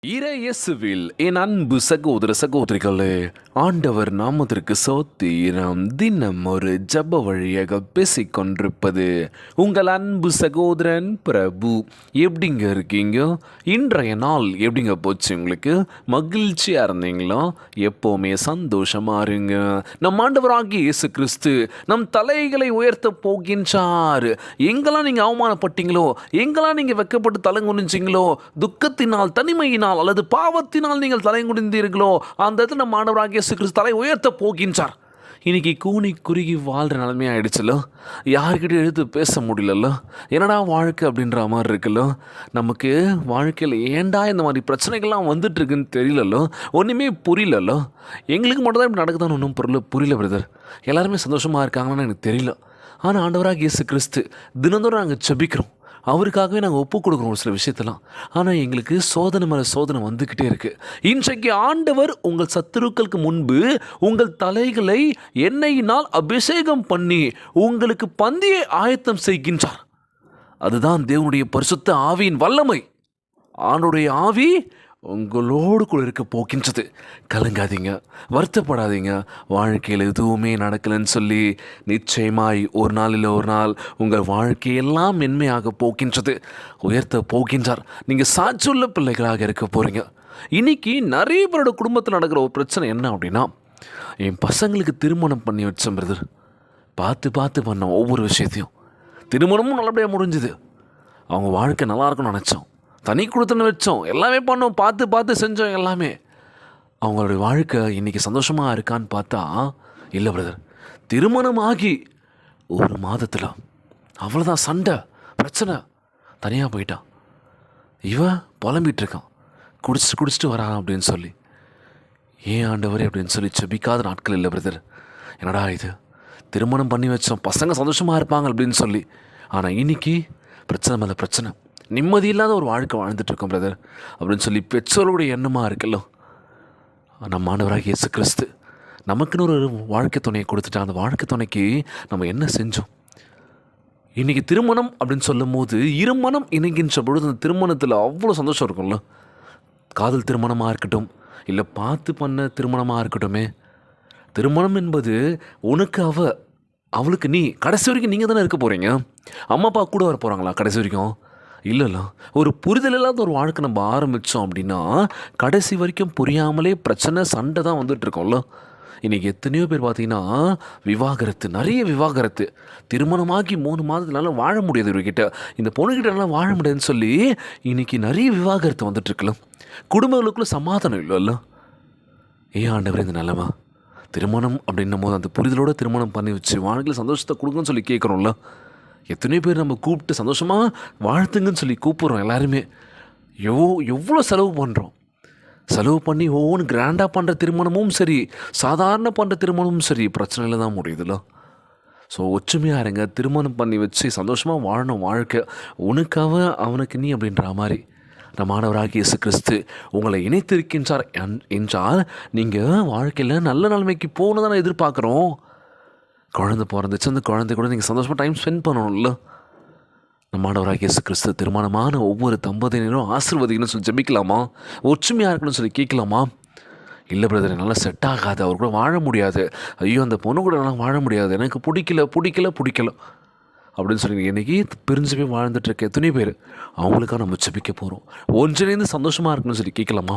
இயேசுவில் என் அன்பு சகோதர சகோதரிகளே, ஆண்டவர் நாமத்திற்கு சோத்திரம். தினம் ஒரு ஜப வழியாக பேசிக்கொண்டிருப்பது உங்கள் அன்பு சகோதரன் பிரபு. எப்படிங்க இருக்கீங்க? இன்றைய நாள் எப்படிங்க போச்சு? உங்களுக்கு மகிழ்ச்சியாக இருந்தீங்களா? எப்போவுமே சந்தோஷமாக இருங்க. நம் ஆண்டவராகிய இயேசு கிறிஸ்து நம் தலைகளை உயர்த்த போகின்றார். எங்கெல்லாம் நீங்கள் அவமானப்பட்டீங்களோ, எங்கெல்லாம் நீங்கள் வெக்கப்பட்டு தலை குனிஞ்சிங்களோ, துக்கத்தினால், தனிமையினால் அல்லது பாவத்தினால் நீங்கள் தலை குனிந்தீர்களோ, அந்த இடத்துல நம்ம ஆண்டவராகிய இயேசு கிறிஸ்து தலை உயர்த்த போகின்றார். இன்னைக்கு கூனி குறுகி வாழ்கிற நிலைமையாயிடுச்சுல, யார்கிட்ட எழுத்து பேச முடியலல்ல, என்னடா வாழ்க்கை அப்படின்ற மாதிரி இருக்குல்ல, நமக்கு வாழ்க்கையில் ஏண்டா இந்த மாதிரி பிரச்சனைகள்லாம் வந்துட்டு இருக்குன்னு தெரியலല്ലോ, ஒன்றுமே புரியலല്ലോ. எங்களுக்கு மட்டும் தான் இப்படி நடக்குதான்னு ஒன்றும் புரியல பிரதர். எல்லாருமே சந்தோஷமாக இருக்காங்கன்னு எனக்கு தெரியல. ஆனால் ஆண்டவராகிய இயேசு கிறிஸ்து தினந்தோறும் நாங்கள் ஜெபிக்கிறோம், அவருக்காகவே நாங்கள் ஒப்பு கொடுக்குறோம் ஒரு சில விஷயத்தெல்லாம். ஆனால் எங்களுக்கு சோதனை மேலே சோதனை வந்துக்கிட்டே இருக்குது. இன்றைக்கு ஆண்டவர் உங்கள் சத்துருக்களுக்கு முன்பு உங்கள் தலைகளை எண்ணெயினால் அபிஷேகம் பண்ணி உங்களுக்கு பந்தியை ஆயத்தம் செய்கின்றார். அதுதான் தேவனுடைய பரிசுத்த ஆவியின் வல்லமை. ஆண்டுடைய ஆவி உங்களோடு கூட இருக்க போகின்றது. கலங்காதீங்க, வருத்தப்படாதீங்க. வாழ்க்கையில் எதுவுமே நடக்கலைன்னு சொல்லி நிச்சயமாய் ஒரு நாள் இல்லை ஒரு நாள் உங்கள் வாழ்க்கையெல்லாம் மென்மையாக போகின்றது, உயர்த்த போகின்றார். நீங்கள் சாட்சியுள்ள பிள்ளைகளாக இருக்க போகிறீங்க. இன்றைக்கி நிறைய பேரோட குடும்பத்தில் நடக்கிற ஒரு பிரச்சனை என்ன அப்படின்னா, என் பசங்களுக்கு திருமணம் பண்ணி வச்சேன் பிரதர், பார்த்து பண்ணோம் ஒவ்வொரு விஷயத்தையும். திருமணமும் நல்லபடியாக முடிஞ்சுது, அவங்க வாழ்க்கை நல்லா இருக்கும்னு நினச்சோம், தனி கொடுத்துன்னு வச்சோம், எல்லாமே பண்ணோம், பார்த்து செஞ்சோம் எல்லாமே. அவங்களுடைய வாழ்க்கை இன்றைக்கி சந்தோஷமாக இருக்கான்னு பார்த்தா இல்லை பிரதர். திருமணம் ஆகி ஒரு மாதத்தில் அவ்வளோதான் சண்டை பிரச்சனை, தனியாக போயிட்டான். இவன் புலம்பிகிட்டு இருக்கான், குடிச்சிட்டு வரான் அப்படின்னு சொல்லி. ஏன் ஆண்டவரே அப்படின்னு சொல்லி செபிக்காத நாட்கள் இல்லை பிரதர். என்னடா இது, திருமணம் பண்ணி வச்சோம், பசங்க சந்தோஷமாக இருப்பாங்க அப்படின்னு சொல்லி. ஆனால் இன்னைக்கு பிரச்சனை மேலே பிரச்சனை, நிம்மதி இல்லாத ஒரு வாழ்க்கை வாழ்ந்துட்டுருக்கோம் பிரதர் அப்படின்னு சொல்லி பெற்றோருடைய எண்ணமாக இருக்குல்ல. நம்ம ஆண்டவராகிய இயேசு கிறிஸ்து நமக்குன்னு ஒரு வாழ்க்கை துணையை கொடுத்துட்டா, அந்த வாழ்க்கை துணைக்கு நம்ம என்ன செஞ்சோம்? இன்றைக்கி திருமணம் அப்படின்னு சொல்லும் போது இருமணம் இணைகின்ற பொழுது அந்த திருமணத்தில் அவ்வளோ சந்தோஷம் இருக்கும்ல. காதல் திருமணமாக இருக்கட்டும், இல்லை பார்த்து பண்ண திருமணமாக இருக்கட்டுமே, திருமணம் என்பது உனக்கு அவளுக்கு நீ, கடைசி வரைக்கும் நீங்கள் தானே இருக்க போகிறீங்க. அம்மா அப்பா கூட வர போகிறாங்களா கடைசி வரைக்கும்? இல்லைல்ல. ஒரு புரிதல் இல்லாத ஒரு வாழ்க்கை நம்ம ஆரம்பித்தோம் அப்படின்னா கடைசி வரைக்கும் புரியாமலே பிரச்சனை சண்டை தான் வந்துட்டுருக்கோம்ல. இன்றைக்கி எத்தனையோ பேர் பார்த்திங்கன்னா விவாகரத்து, நிறைய விவாகரத்து. திருமணமாகி 3 மாதத்துனால வாழ முடியாது, இவர்கிட்ட இந்த பொண்ணுக்கிட்டலாம் வாழ முடியாதுன்னு சொல்லி இன்றைக்கி நிறைய விவாகரத்து வந்துட்டுருக்கலாம். குடும்பங்களுக்குள்ளே சமாதானம் இல்லைல்ல. ஏன் ஆண்டவர் இந்த நிலமா? திருமணம் அப்படின்னும் போது அந்த புரிதலோடு திருமணம் பண்ணி வச்சு வாழ்க்கையில் சந்தோஷத்தை கொடுங்கன்னு சொல்லி கேட்குறோம்ல. எத்தனையோ பேர் நம்ம கூப்பிட்டு சந்தோஷமாக வாழ்த்துங்கன்னு சொல்லி கூப்பிட்றோம் எல்லாருமே. எவ்வளோ செலவு பண்ணுறோம். செலவு பண்ணி ஒவ்வொன்று கிராண்டாக பண்ணுற திருமணமும் சரி, சாதாரண பண்ணுற திருமணமும் சரி, பிரச்சனையில் தான் முடியுதுல்ல. ஸோ ஒற்றுமையாக இருங்க, திருமணம் பண்ணி வச்சு சந்தோஷமாக வாழணும். வாழ்க்கை உனக்காக அவனுக்கு நீ அப்படின்ற மாதிரி நம்ம ஆண்டவராகிய இயேசு கிறிஸ்து உங்களை இணைத்திருக்கின்றார் என்றால் நீங்கள் வாழ்க்கையில் நல்ல நிலைமைக்கு போகணும் தானே எதிர்பார்க்குறோம். குழந்தை பிறந்துச்சு, அந்த குழந்தை கூட நீங்கள் சந்தோஷமாக டைம் ஸ்பெண்ட் பண்ணணும்ல. நம்ம ஆண்டவராகிய இயேசு கிறிஸ்து திருமணமான ஒவ்வொரு தம்பதியினரும் ஆசீர்வதிக்கணும்னு சொல்லி ஜெபிக்கலாமா? ஒற்றுமையாக இருக்கணும்னு சொல்லி கேட்கலாமா? இல்லை பிரதர், என்னால் செட் ஆகாது, அவர் கூட வாழ முடியாது, ஐயோ அந்த பொண்ணு கூட என்னால் வாழ முடியாது, எனக்கு பிடிக்கல அப்படின்னு சொல்லி இன்றைக்கி பிரிஞ்சு போய் வாழ்ந்துட்டுருக்க எத்தனை பேர், அவங்களுக்காக நம்ம ஜெபிக்க போகிறோம். ஒன்றிணைந்து சந்தோஷமாக இருக்கணும்னு சொல்லி கேட்கலாமா?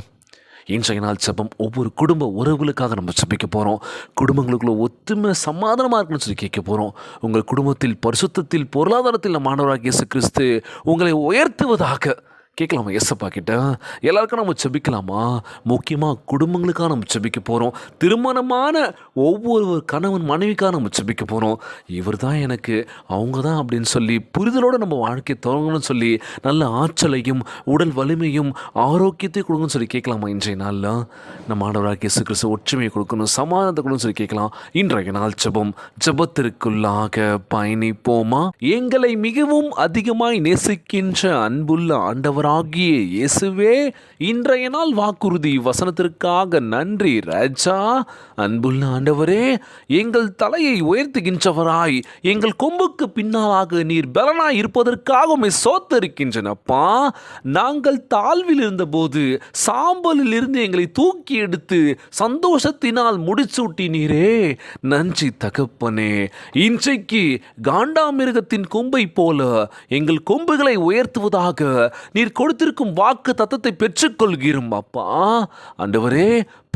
இன்றைய நாள் ஜெபம் ஒவ்வொரு குடும்ப உறவுகளுக்காக நம்ம ஜெபிக்க போகிறோம். குடும்பங்களுக்குள்ள ஒத்துமை சமாதானமாக இருக்குன்னு சொல்லி கேட்க போகிறோம். உங்கள் குடும்பத்தில் பரிசுத்தத்தில் பொருளாதாரத்தில் நம்ம ஆண்டவராகிய இயேசு கிறிஸ்து உங்களை உயர்த்துவதாக கேட்கலாமா? ஏசப்பா கிட்ட எல்லாருக்கும் நம்ம ஜெபிக்கலாமா? முக்கியமாக குடும்பங்களுக்காக நம்ம ஜெபிக்க போகிறோம். திருமணமான ஒவ்வொரு கணவன் மனைவிக்காக நம்ம ஜெபிக்க போகிறோம். இவர் தான் எனக்கு, அவங்க தான் அப்படின்னு சொல்லி புரிதலோடு நம்ம வாழ்க்கையை தொடங்கணும்னு சொல்லி நல்ல ஆற்றலையும் உடல் வலிமையும் ஆரோக்கியத்தையும் கொடுக்கணும்னு சொல்லி கேட்கலாமா? இன்றைய நாளில் நம்ம ஆண்டவராகிய இயேசு கிறிஸ்து ஒற்றுமையை கொடுக்கணும், சமாதானத்தை கொடுக்கணும்னு சொல்லி கேட்கலாம். இன்றைய நாள் ஜெபம், ஜெபத்திற்குள்ளாக பயணிப்போமா? எங்களை மிகவும் அதிகமாய் நேசிக்கின்ற அன்புள்ள ஆண்டவர் ஆண்டவராகிய இயேசுவே, இன்றைய நாள் வாக்குறுதி வசனத்திற்காக நன்றி ராஜா. அன்புள்ள ஆண்டவரே, எங்கள் தலையை உயர்த்துகின்றவராய் எங்கள் கொம்புக்கு பின்னாலாக நீர் பலனாய் இருப்பதற்காக உம்மை சோத்தரிக்கின்றனப்பா. நாங்கள் தாழ்வில் இருந்தபோது சாம்பலில் இருந்து எங்களை தூக்கி எடுத்து சந்தோஷத்தினால் முடிசூட்டினீரே, நன்றி தகப்பனே. இன்றைக்கு காண்டாமிருகத்தின் கொம்பை போல எங்கள் கொம்புகளை உயர்த்துவதாக நீர் கொடுத்திருக்கும் வாக்கு தத்தத்தை பெற்றுக்கொள்கிறோம் அப்பா. ஆண்டவரே,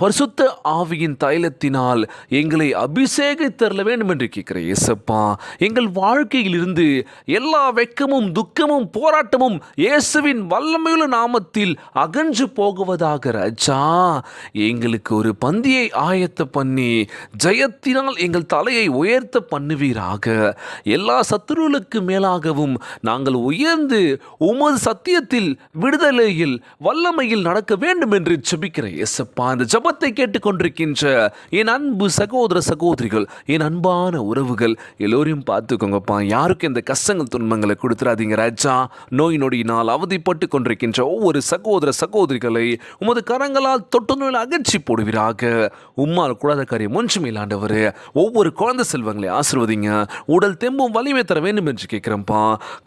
பரிசுத்த ஆவியின் தைலத்தினால் எங்களை அபிஷேகித்தரல வேண்டும் என்று கேட்கிற இயேசப்பா. எங்கள் வாழ்க்கையில் இருந்து எல்லா வெட்கமும் துக்கமும் போராட்டமும் இயேசுவின் வல்லமையுள்ள நாமத்தில் அகன்று போகுவதாக ராஜா. எங்களுக்கு ஒரு பந்தியை ஆயத்த பண்ணி ஜெயத்தினால் எங்கள் தலையை உயர்த்த பண்ணுவீராக. எல்லா சத்துருவுக்கு மேலாகவும் நாங்கள் உயர்ந்து உமது சத்தியத்தில் விடுதலையில் வல்லமையில் நடக்க வேண்டும் என்று ஜெபிக்கிற இயேசப்பா. அந்த ஜெபத்தை கேட்டுக்கொண்டிருக்கின்ற என் அன்பு சகோதர சகோதரிகள், என் அன்பான உறவுகள் எல்லோரையும் பார்த்துக்கோங்கப்பா. யாருக்கும் இந்த கஷ்டங்கள் துன்பங்களை கொடுத்துடாதீங்க ராஜா. நோய் நொடியினால் அவதிப்பட்டு கொண்டிருக்கின்ற ஒவ்வொரு சகோதர சகோதரிகளை உமது கரங்களால் தொட்டு நோயில் அகற்றி போடுவீராக. உம்மால் கூடாத காரியம் ஒன்றுமே இல்லாண்டவர். ஒவ்வொரு குழந்தை செல்வங்களை ஆசீர்வதிங்க. உடல் தெம்பும் வலிமை தர வேண்டும் என்று கேட்கிறேன்ப்பா.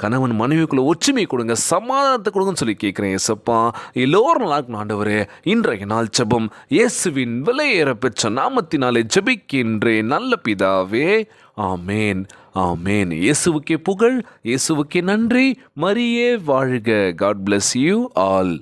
கணவன் மனைவிக்குள்ள ஒற்றுமை கொடுங்க, சமாதானத்தை கொடுங்கன்னு சொல்லி கேட்கிறேன் ஏசப்பா. எல்லோரும் நல்லா இருக்கணும் ஆண்டவரே. இன்றைய நாள் ஜெபம் இயேசுவின் விலையேற பெற்ற நாமத்தினாலே ஜெபிக்கின்றேன் நல்ல பிதாவே, ஆமேன் ஆமேன். இயேசுவுக்கே புகழ், இயேசுவுக்கே நன்றி. மரியே வாழ்க. God bless you all.